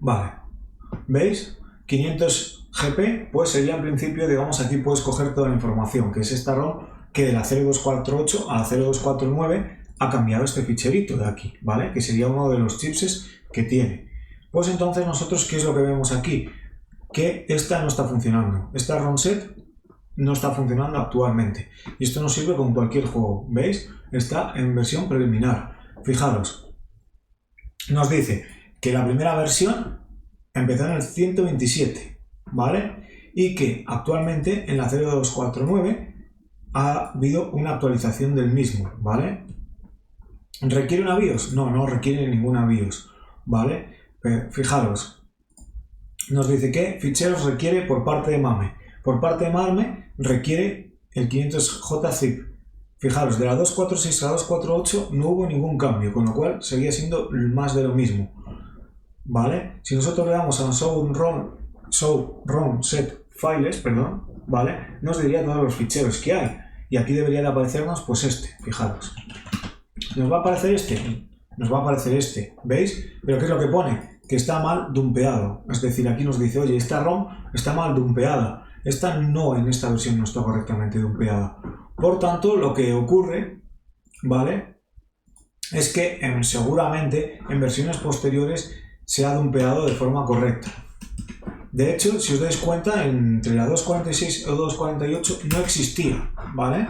Vale. ¿Veis? 500 GP, pues sería en principio, digamos, aquí puedes coger toda la información, que es esta ROM que de la 0248 a la 0249 ha cambiado este ficherito de aquí, ¿vale? Que sería uno de los chipses que tiene. Pues entonces nosotros, ¿qué es lo que vemos aquí? Que esta no está funcionando. Esta ROM set no está funcionando actualmente. Y esto nos sirve con cualquier juego. ¿Veis? Está en versión preliminar. Fijaros. Nos dice que la primera versión empezó en el 127, ¿vale? Y que actualmente en la 0249 ha habido una actualización del mismo, ¿vale? ¿Requiere una BIOS? No, no requiere ninguna BIOS, ¿vale? Pero fijaros, nos dice que ficheros requiere por parte de MAME. Por parte de MAME requiere el 500J zip. Fijaros, de la 246 a la 248 no hubo ningún cambio, con lo cual seguía siendo más de lo mismo, ¿vale? Si nosotros le damos a Show ROM Set Files, perdón, ¿vale? Nos diría todos los ficheros que hay. Y aquí debería de aparecernos, pues este, fijaros. ¿Nos va a aparecer este? Nos va a aparecer este, ¿veis? Pero ¿qué es lo que pone? Que está mal dumpeado. Es decir, aquí nos dice, oye, esta ROM está mal dumpeada. Esta no, en esta versión no está correctamente dumpeada. Por tanto, lo que ocurre, ¿vale? Es que seguramente en versiones posteriores se ha dumpeado de forma correcta. De hecho, si os dais cuenta, entre la 246 y la 248 no existía, ¿vale?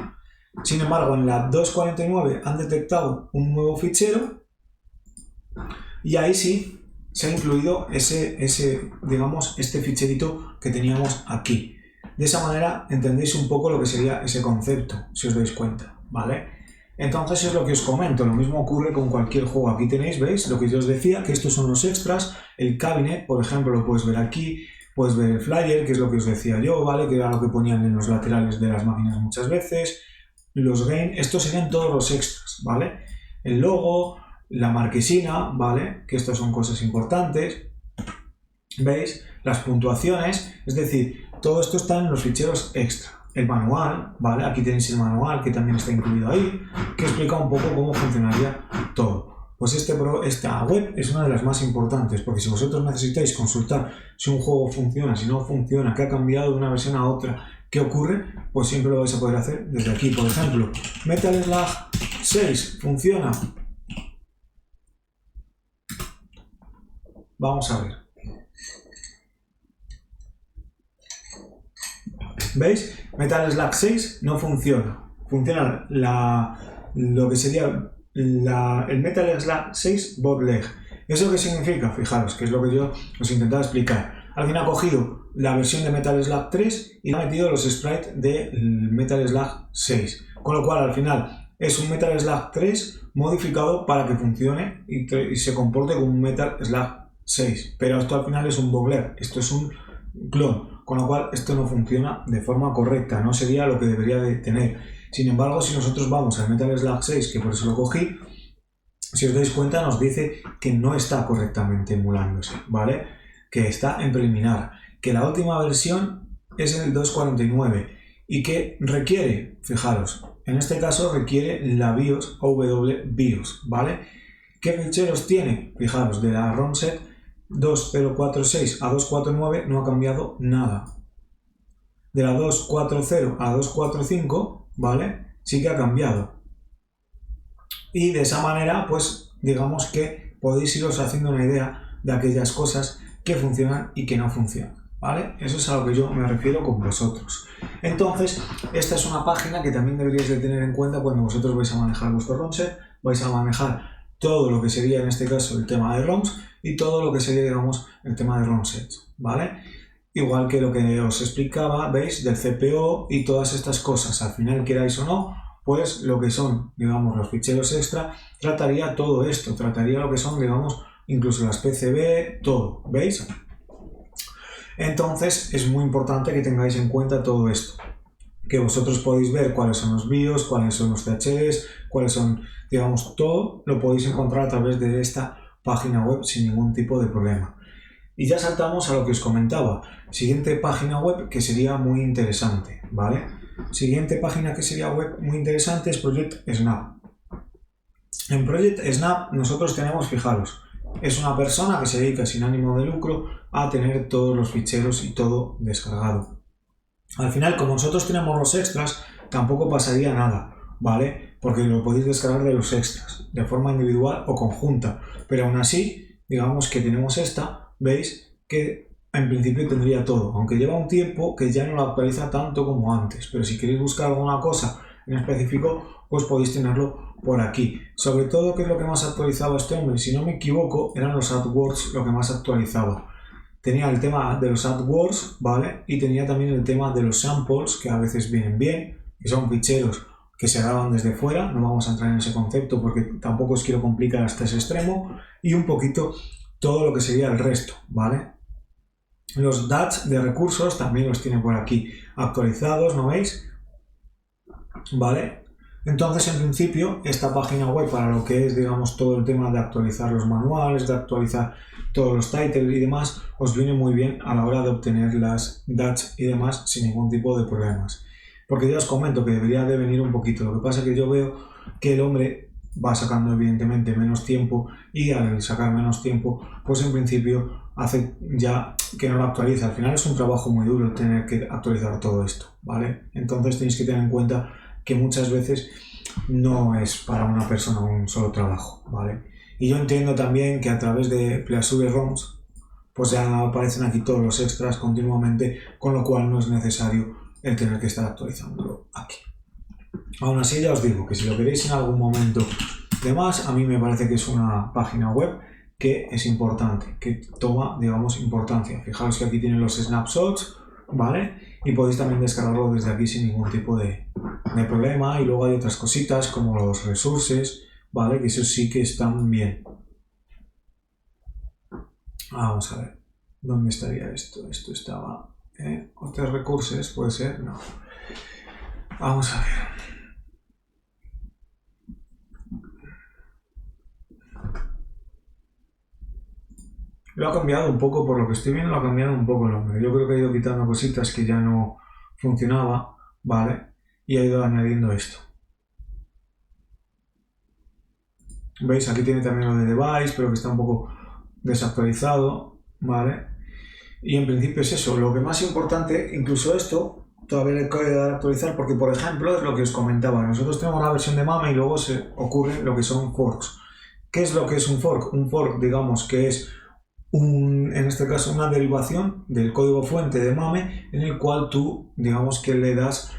Sin embargo, en la 249 han detectado un nuevo fichero y ahí sí se ha incluido digamos, este ficherito que teníamos aquí. De esa manera entendéis un poco lo que sería ese concepto, si os dais cuenta, ¿vale? Entonces es lo que os comento, lo mismo ocurre con cualquier juego. Aquí tenéis, ¿veis? Lo que yo os decía, que estos son los extras. El cabinet, por ejemplo, lo puedes ver aquí. Puedes ver el flyer, que es lo que os decía yo, ¿vale? Que era lo que ponían en los laterales de las máquinas muchas veces. Los gain, estos serían todos los extras, ¿vale? El logo, la marquesina, ¿vale? Que estas son cosas importantes. ¿Veis? Las puntuaciones, es decir, todo esto está en los ficheros extra. El manual, ¿vale? Aquí tenéis el manual que también está incluido ahí, que explica un poco cómo funcionaría todo. Pues esta web es una de las más importantes, porque si vosotros necesitáis consultar si un juego funciona, si no funciona, qué ha cambiado de una versión a otra, qué ocurre, pues siempre lo vais a poder hacer desde aquí. Por ejemplo, Metal Slug 6 funciona. Vamos a ver. ¿Veis? Metal Slug 6 no funciona. Funciona lo que sería el Metal Slug 6 Bootleg. ¿Eso qué significa? Fijaros, que es lo que yo os intentaba explicar. Alguien ha cogido la versión de Metal Slug 3 y ha metido los sprites de Metal Slug 6. Con lo cual, al final, es un Metal Slug 3 modificado para que funcione y se comporte como un Metal Slug 6. Pero esto al final es un bootleg, esto es un clon. Con lo cual, esto no funciona de forma correcta, no sería lo que debería de tener. Sin embargo, si nosotros vamos al Metal Slug 6, que por eso lo cogí, si os dais cuenta nos dice que no está correctamente emulándose, ¿vale? Que está en preliminar, que la última versión es el 249 y que requiere, fijaros, en este caso requiere la BIOS WBIOS, ¿vale? ¿Qué ficheros tiene? Fijaros, de la ROM set 2046 a 249 no ha cambiado nada. De la 240 a 245, ¿vale? Sí que ha cambiado. Y de esa manera, pues, digamos que podéis iros haciendo una idea de aquellas cosas que funcionan y que no funcionan, ¿vale? Eso es a lo que yo me refiero con vosotros. Entonces, esta es una página que también deberíais de tener en cuenta cuando vosotros vais a manejar vuestro ROM set, vais a manejar todo lo que sería en este caso el tema de ROMs y todo lo que sería, digamos, el tema de ROM sets, ¿vale? Igual que lo que os explicaba, ¿veis? Del CPO y todas estas cosas. Al final, queráis o no, pues lo que son, digamos, los ficheros extra, trataría todo esto, trataría lo que son, digamos, incluso las PCB, todo, ¿veis? Entonces, es muy importante que tengáis en cuenta todo esto. que vosotros podéis ver cuáles son los BIOS, cuáles son los CHDs, cuáles son, digamos, todo lo podéis encontrar a través de esta página web sin ningún tipo de problema. Y ya saltamos a lo que os comentaba. Siguiente página web que sería muy interesante, ¿vale? Siguiente página que sería web muy interesante es Project Snap. En Project Snap nosotros tenemos, fijaros, es una persona que se dedica sin ánimo de lucro a tener todos los ficheros y todo descargado. Al final, como nosotros tenemos los extras, tampoco pasaría nada, ¿vale? Porque lo podéis descargar de los extras, de forma individual o conjunta. Pero aún así, digamos que tenemos esta, veis que en principio tendría todo, aunque lleva un tiempo que ya no lo actualiza tanto como antes. Pero si queréis buscar alguna cosa en específico, pues podéis tenerlo por aquí. Sobre todo, ¿qué es lo que más actualizaba este hombre? Si no me equivoco, eran los AdWords lo que más actualizaba. Tenía el tema de los AdWords, ¿vale? Y tenía también el tema de los samples, que a veces vienen bien, que son ficheros que se graban desde fuera. No vamos a entrar en ese concepto porque tampoco os quiero complicar hasta ese extremo. Y un poquito todo lo que sería el resto, ¿vale? Los DATs de recursos también los tiene por aquí actualizados, ¿no veis? ¿Vale? Entonces, en principio, esta página web para lo que es, digamos, todo el tema de actualizar los manuales, de actualizar todos los titles y demás, os viene muy bien a la hora de obtener las DATs y demás sin ningún tipo de problemas. Porque ya os comento que debería de venir un poquito. Lo que pasa es que yo veo que el hombre va sacando evidentemente menos tiempo y al sacar menos tiempo, pues en principio hace ya que no lo actualiza. Al final es un trabajo muy duro tener que actualizar todo esto, ¿vale? Entonces tenéis que tener en cuenta que muchas veces no es para una persona un solo trabajo, ¿vale? Y yo entiendo también que a través de Pleasure ROMs pues ya aparecen aquí todos los extras continuamente, con lo cual no es necesario el tener que estar actualizándolo aquí. Aún así, ya os digo que si lo queréis en algún momento de más, a mí me parece que es una página web que es importante, que toma, digamos, importancia. Fijaos que aquí tienen los snapshots, ¿vale? Y podéis también descargarlo desde aquí sin ningún tipo de problema. Y luego hay otras cositas como los resources, ¿vale? Que eso sí que están bien. Vamos a ver, ¿dónde estaría esto? Esto estaba... otros recursos, ¿puede ser? No. Vamos a ver. Lo ha cambiado un poco, por lo que estoy viendo, lo ha cambiado un poco el hombre. Yo creo que ha ido quitando cositas que ya no funcionaba, ¿vale? Y ha ido añadiendo esto. ¿Veis? Aquí tiene también lo de device, pero que está un poco desactualizado, ¿vale? Y en principio es eso. Lo que más importante, incluso esto, todavía le puede dar a actualizar porque, por ejemplo, es lo que os comentaba. Nosotros tenemos la versión de MAME y luego se ocurre lo que son forks. ¿Qué es lo que es un fork? Un fork, digamos, que es en este caso una derivación del código fuente de MAME en el cual tú, digamos, que le das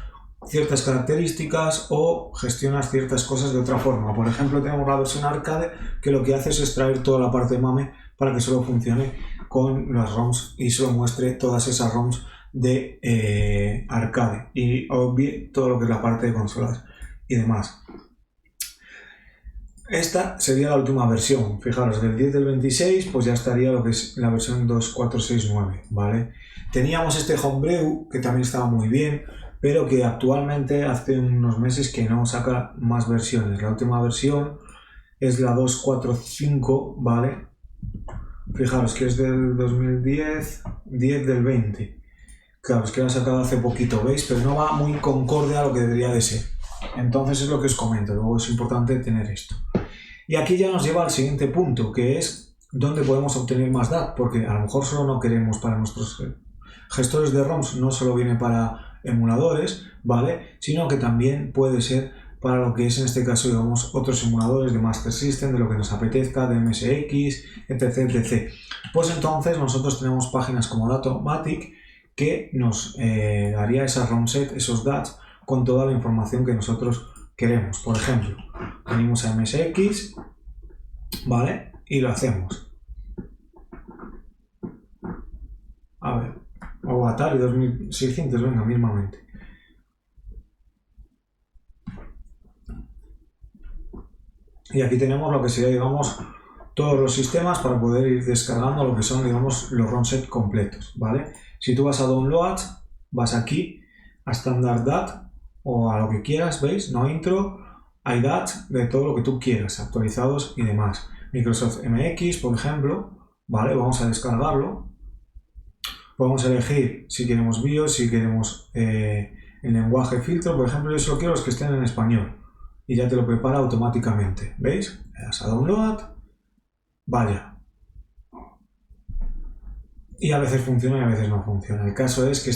ciertas características o gestionas ciertas cosas de otra forma. Por ejemplo, tenemos la versión arcade que lo que hace es extraer toda la parte de MAME para que solo funcione con las ROMs y solo muestre todas esas ROMs de arcade y obvie todo lo que es la parte de consolas y demás. Esta sería la última versión. Fijaros, del 10 del 26 pues ya estaría lo que es la versión 2.469, ¿vale? Teníamos este Homebrew que también estaba muy bien, pero que actualmente hace unos meses que no saca más versiones. La última versión es la 2.4.5, ¿vale? Fijaros que es del 2010, 10 del 20. Claro, es que la ha sacado hace poquito, ¿veis? Pero no va muy concorde a lo que debería de ser. Entonces es lo que os comento, luego es importante tener esto. Y aquí ya nos lleva al siguiente punto, que es dónde podemos obtener más DAT, porque a lo mejor solo no queremos para nuestros gestores de ROMs, no solo viene para emuladores, ¿vale? Sino que también puede ser para lo que es en este caso, digamos, otros emuladores de Master System, de lo que nos apetezca, de MSX, etc, etc. Pues entonces nosotros tenemos páginas como Datomatic que nos daría esa ROM set, esos DATs, con toda la información que nosotros queremos. Por ejemplo, venimos a MSX, ¿vale? Y lo hacemos. A ver, o Atari 2600, venga, mismamente. Y aquí tenemos lo que sería, digamos, todos los sistemas para poder ir descargando lo que son, digamos, los ROM set completos, ¿vale? Si tú vas a Download, vas aquí, a Standard DAT o a lo que quieras, ¿veis? No intro, iDAT, de todo lo que tú quieras, actualizados y demás. Microsoft MX, por ejemplo, ¿vale? Vamos a descargarlo. Podemos elegir si queremos BIOS, si queremos el lenguaje filtro, por ejemplo, yo solo quiero los que estén en español y ya te lo prepara automáticamente, ¿veis? Le das a download, vaya. Y a veces funciona y a veces no funciona. El caso es que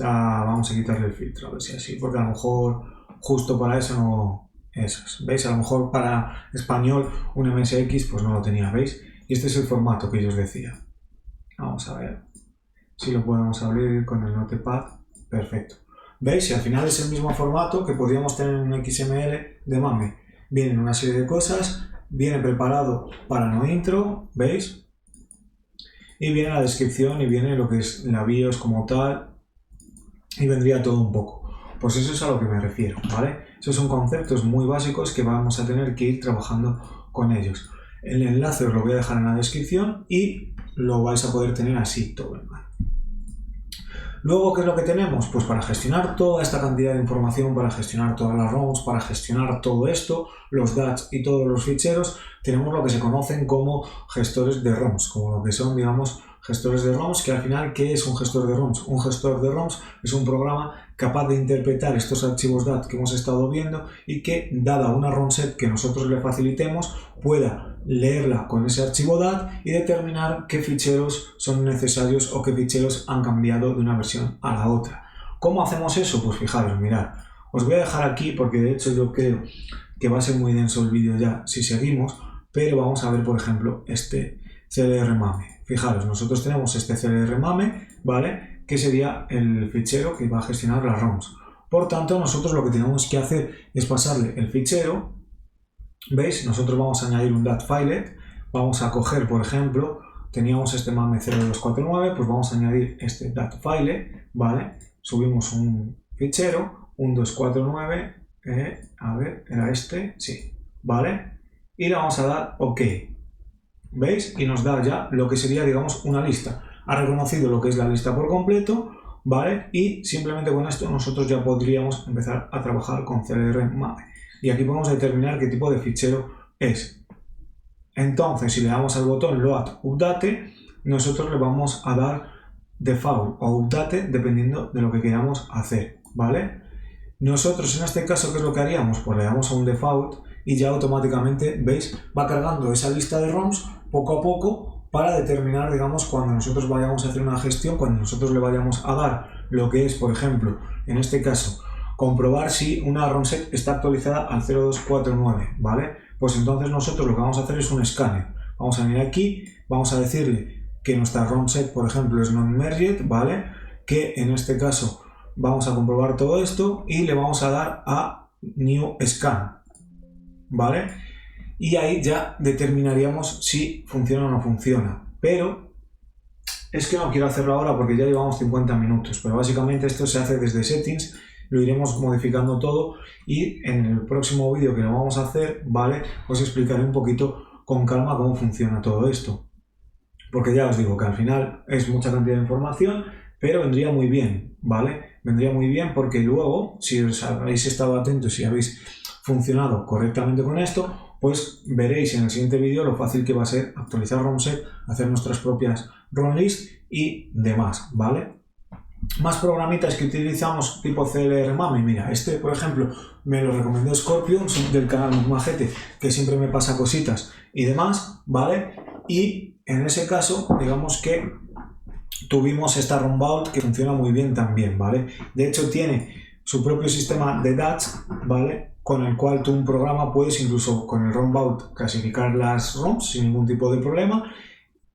vamos a quitarle el filtro, a ver si así, porque a lo mejor justo para eso no... Eso es, ¿veis? A lo mejor para español un MSX pues no lo tenía, ¿veis? Y este es el formato que yo os decía. Vamos a ver si lo podemos abrir con el Notepad. Perfecto. ¿Veis? Y al final es el mismo formato que podríamos tener en un XML de MAME. Vienen una serie de cosas, viene preparado para no intro, ¿veis? Y viene la descripción y viene lo que es la BIOS como tal y vendría todo un poco. Pues eso es a lo que me refiero, ¿vale? Esos son conceptos muy básicos que vamos a tener que ir trabajando con ellos. El enlace os lo voy a dejar en la descripción y lo vais a poder tener así todo el mal. Luego, ¿qué es lo que tenemos? Pues para gestionar toda esta cantidad de información, para gestionar todas las ROMs, para gestionar todo esto, los DATs y todos los ficheros, tenemos lo que se conocen como gestores de ROMs, como lo que son, digamos, gestores de ROMs, que al final, ¿qué es un gestor de ROMs? Un gestor de ROMs es un programa capaz de interpretar estos archivos DAT que hemos estado viendo y que, dada una ROM set que nosotros le facilitemos, pueda leerla con ese archivo DAT y determinar qué ficheros son necesarios o qué ficheros han cambiado de una versión a la otra. ¿Cómo hacemos eso? Pues fijaros, mirad, os voy a dejar aquí porque de hecho yo creo que va a ser muy denso el vídeo ya si seguimos, pero vamos a ver por ejemplo este CLR MAME. Fijaros, nosotros tenemos este CLR MAME, ¿vale? Que sería el fichero que va a gestionar las ROMs. Por tanto, nosotros lo que tenemos que hacer es pasarle el fichero. ¿Veis? Nosotros vamos a añadir un DAT filet, vamos a coger, por ejemplo, teníamos este MAME 0249, pues vamos a añadir este DAT filet, ¿vale? Subimos un fichero, un 249, a ver, era este, sí, ¿vale? Y le vamos a dar OK, ¿veis? Y nos da ya lo que sería, digamos, una lista. Ha reconocido lo que es la lista por completo, ¿vale? Y simplemente con esto nosotros ya podríamos empezar a trabajar con CLR MAME. Y aquí podemos determinar qué tipo de fichero es. Entonces, si le damos al botón Load Update, nosotros le vamos a dar Default o Update dependiendo de lo que queramos hacer, ¿vale? Nosotros en este caso, ¿qué es lo que haríamos? Pues le damos a un Default y ya automáticamente, ¿veis? Va cargando esa lista de ROMs poco a poco para determinar, digamos, cuando nosotros vayamos a hacer una gestión, cuando nosotros le vayamos a dar lo que es, por ejemplo, en este caso, comprobar si una ROM set está actualizada al 0249, ¿vale? Pues entonces nosotros lo que vamos a hacer es un escáner. Vamos a venir aquí, vamos a decirle que nuestra ROM set, por ejemplo, es non-merged, ¿vale? Que en este caso vamos a comprobar todo esto y le vamos a dar a New Scan, ¿vale? Y ahí ya determinaríamos si funciona o no funciona. Pero es que no quiero hacerlo ahora porque ya llevamos 50 minutos, pero básicamente esto se hace desde Settings. Lo iremos modificando todo y en el próximo vídeo que lo vamos a hacer, ¿vale? Os explicaré un poquito con calma cómo funciona todo esto. Porque ya os digo que al final es mucha cantidad de información, pero vendría muy bien, ¿vale? Vendría muy bien porque luego, si os habéis estado atentos y habéis funcionado correctamente con esto, pues veréis en el siguiente vídeo lo fácil que va a ser actualizar ROM set, hacer nuestras propias ROM list y demás, ¿vale? Más programitas que utilizamos tipo CLR MAME, mira, este por ejemplo me lo recomendó Scorpion del canal Majete, que siempre me pasa cositas y demás, ¿vale? Y en ese caso, digamos que tuvimos esta ROM Vault que funciona muy bien también, ¿vale? De hecho tiene su propio sistema de DATs, ¿vale? Con el cual tú un programa puedes incluso con el ROM Vault clasificar las ROMs sin ningún tipo de problema.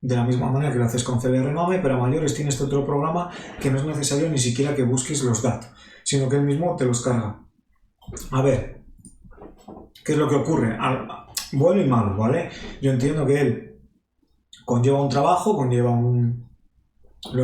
De la misma manera que lo haces con CLR MAME, pero a mayores tiene este otro programa que no es necesario ni siquiera que busques los DAT, sino que él mismo te los carga. A ver, ¿qué es lo que ocurre? Bueno y malo, ¿vale? Yo entiendo que él conlleva un trabajo, conlleva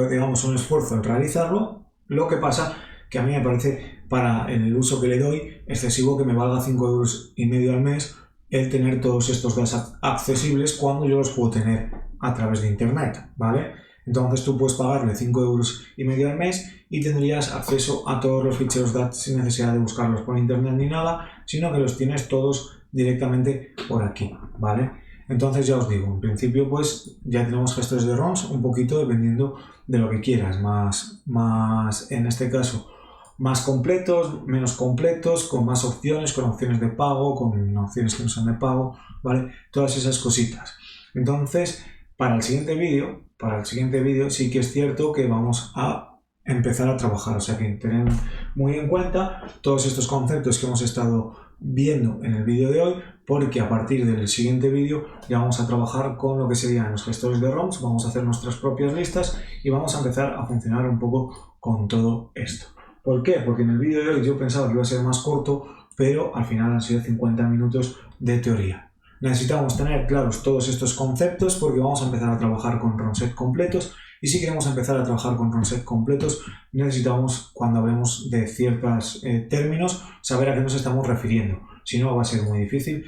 digamos, un esfuerzo en realizarlo. Lo que pasa que a mí me parece, para el uso que le doy, excesivo que me valga 5,5 € al mes el tener todos estos datos accesibles cuando yo los puedo tener a través de internet, ¿vale? Entonces tú puedes pagarle 5,5 € al mes y tendrías acceso a todos los ficheros DAT sin necesidad de buscarlos por internet ni nada, sino que los tienes todos directamente por aquí, ¿vale? Entonces ya os digo, en principio pues ya tenemos gestores de ROMs un poquito dependiendo de lo que quieras, más en este caso más completos, menos completos, con más opciones, con opciones de pago, con opciones que no son de pago, ¿vale? Todas esas cositas. Entonces, para el siguiente vídeo sí que es cierto que vamos a empezar a trabajar, o sea que tened muy en cuenta todos estos conceptos que hemos estado viendo en el vídeo de hoy, porque a partir del siguiente vídeo ya vamos a trabajar con lo que serían los gestores de ROMs, vamos a hacer nuestras propias listas y vamos a empezar a funcionar un poco con todo esto. ¿Por qué? Porque en el vídeo de hoy yo pensaba que iba a ser más corto, pero al final han sido 50 minutos de teoría. Necesitamos tener claros todos estos conceptos porque vamos a empezar a trabajar con ROM-set completos, y si queremos empezar a trabajar con ROM-set completos necesitamos, cuando hablemos de ciertos términos, saber a qué nos estamos refiriendo. Si no, va a ser muy difícil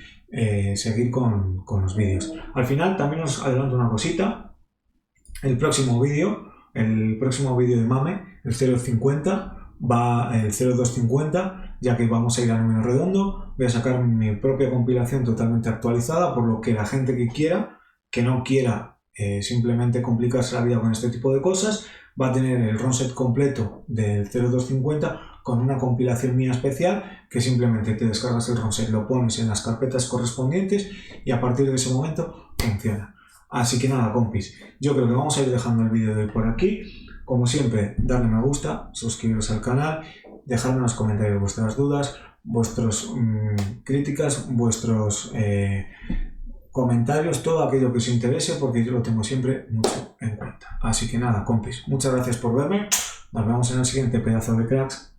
seguir con los vídeos. Al final también os adelanto una cosita: el próximo vídeo de MAME, el 050, va el 0250, ya que vamos a ir a número redondo. Voy a sacar mi propia compilación totalmente actualizada, por lo que la gente que no quiera simplemente complicarse la vida con este tipo de cosas, va a tener el ROM-set completo del 0250 con una compilación mía especial, que simplemente te descargas el ROM-set, lo pones en las carpetas correspondientes y a partir de ese momento funciona. Así que nada, compis, yo creo que vamos a ir dejando el vídeo de hoy por aquí. Como siempre, darle me gusta, suscribiros al canal, dejadme en los comentarios vuestras dudas, vuestras críticas, vuestros comentarios, todo aquello que os interese, porque yo lo tengo siempre mucho en cuenta. Así que nada, compis, muchas gracias por verme, nos vemos en el siguiente pedazo de cracks.